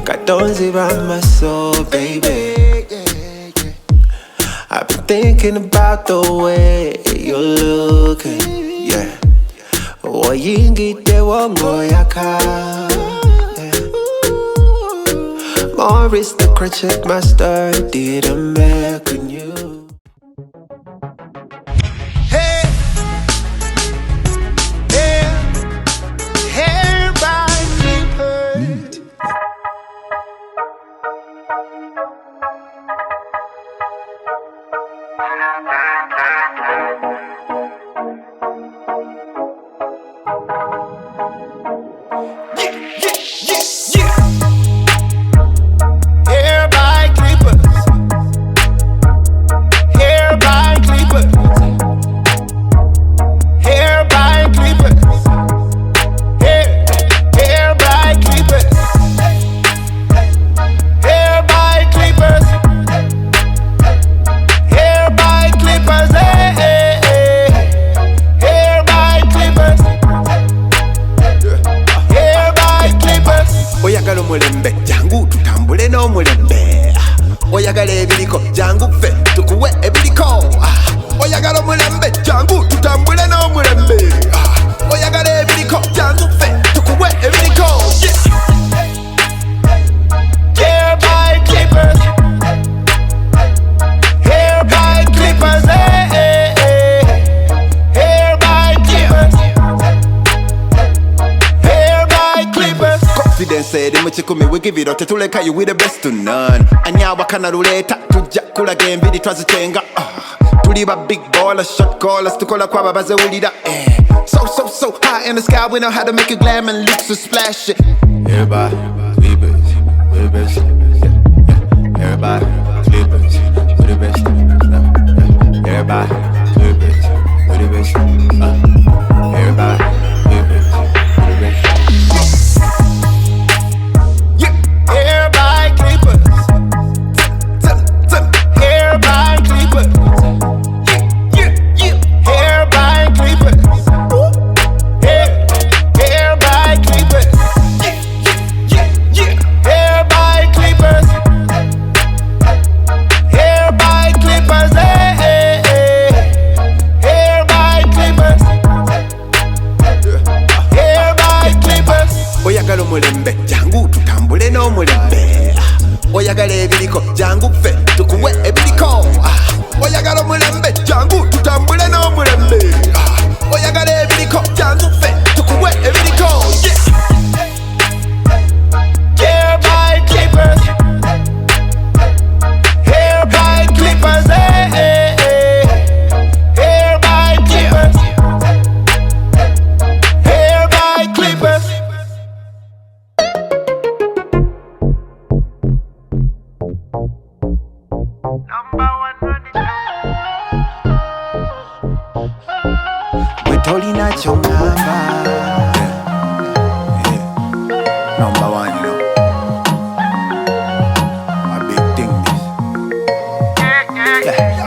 Got thorns around my soul, baby. I've been thinking about the way you're looking, yeah. Oyingite wongoyaka, yeah. Morris the crochet master didn't make on you. We give it out to like you with the best to none. Anya wakana ruleta tujja kulaga embiri twazitenga. Tuliba big ballers, shot callers, tukola kwa babaze ulida. So high in the sky, we know how to make it glam and look so splashy. Everybody, clippers, we the best. Everybody, clippers, we the best. Everybody, clippers, we the best. Everybody, clippers, we the best. Oyagala ebiriko jangu ffe tukuwe ebiriko. Oyagala omulembe jangu tutambule n'omulembe. Oyagala ebiriko jangu ffe tukuwe ebiriko. Hair by clippers, hair by clippers, hair by clippers, hair by clippers. Tolina chongamba, number one, you know. A big thing this.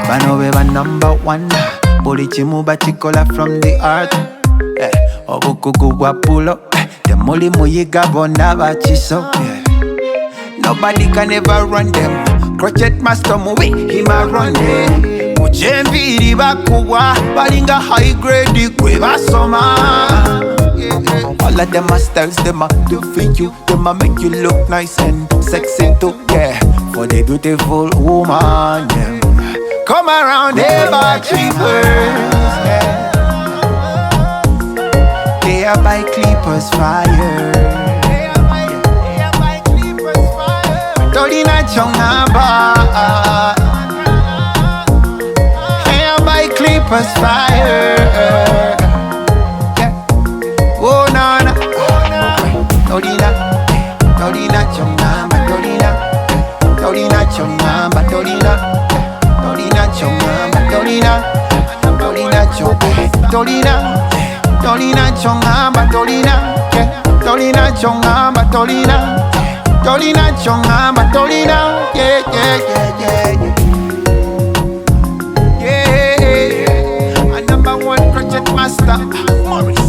Bano beba number one. Buli chimu bachikola from the art. Obukugu bwa pulo. Temuli muyiga bona bachiso. Nobody can ever run them. Crochet master movie, he ma run them. Uchembiri bakuwa balinga high grade kwe basoma. All of them are styles, them are do for you. Them are make you look nice and sexy too, yeah. For the beautiful woman, yeah. Come around here by clippers, yeah. They are by clippers fire. Tolina chongamba. Clippers fire, yeah. Oh na na, Tolina, Tolina chongamba, Tolina, Tolina chongamba, Tolina, Tolina chongamba, Tolina, Tolina chongamba, Tolina, Tolina chongamba, Tolina, Tolina chongamba, Tolina, Tolina chongamba, Tolina, yeah yeah yeah yeah yeah. Master Morris.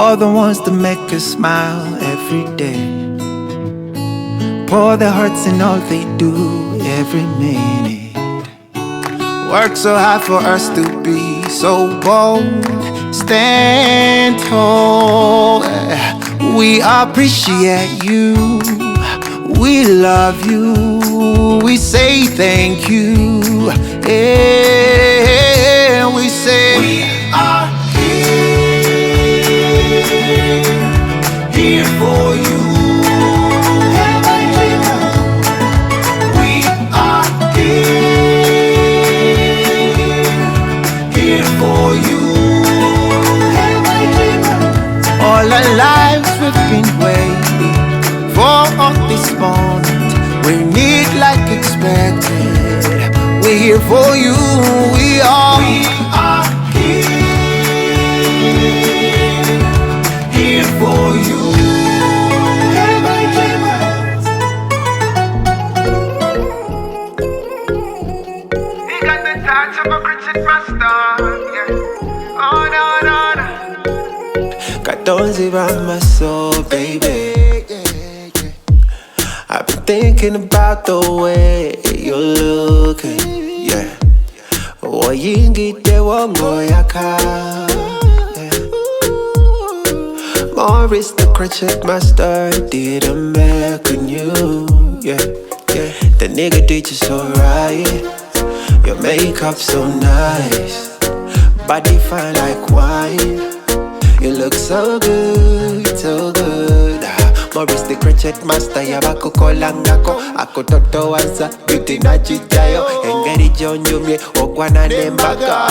For the ones that make us smile every day, pour their hearts in all they do every minute. Work so hard for us to be so bold, stand tall. We appreciate you, we love you, we say thank you. Yeah, we say we are here for you. We are here for you. All our lives we've been waiting for this moment. We're neat like expected. We're here for you. We are here for you. You got the touch of a cricket master. Yeah. Oh no no no. Got those around my soul, baby. I've been thinking about the way you're looking, yeah. Woyingite wongoyaka, yeah. Morris the cricket master did a make on you, yeah, yeah. The nigga did you so right. Your makeup so nice, body fine like wine. You look so good, so good. Morris the cricket master, yabako kolangako. Ako toto wansa, beauty na chichayo. Engeri jonyo mye, okwana nembaga.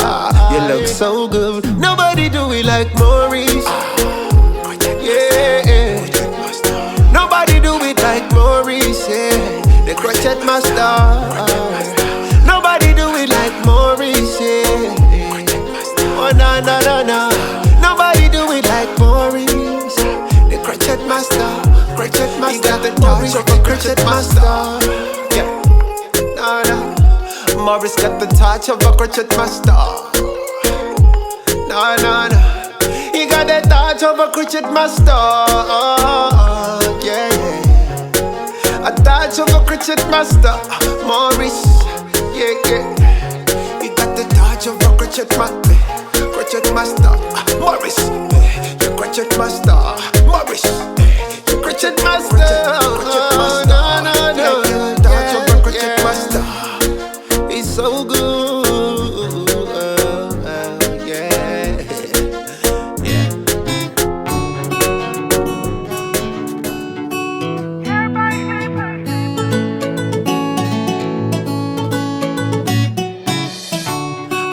You look so good, nobody do it like Morris. Yeah, nobody do it like Morris, yeah. The cricket master. Nobody do it like Morris, yeah. Oh no no no no. Nobody do it like Morris. The cricket master. Cricket master, he got the touch of a cricket master. Yeah, no, no. Morris got the touch of a cricket master. No, no, no. He got the touch of a cricket master. Yeah, yeah. A touch of a cricket master. Morris, yeah, yeah. He got the touch of a cricket master. Cricket master, Morris. The cricket master, Morris. Cricket master, no, no, no, touch of a cricket master. He's so good, yeah, yeah.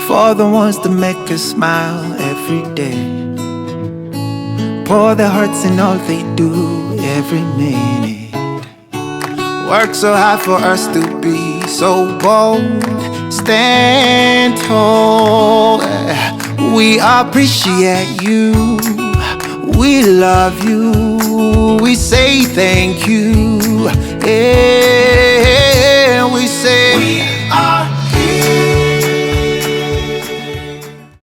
For the ones that make us smile every day, pour their hearts in all they do every minute. Work so hard for us to be so bold, stand tall. We appreciate you, we love you, we say thank you. Yeah.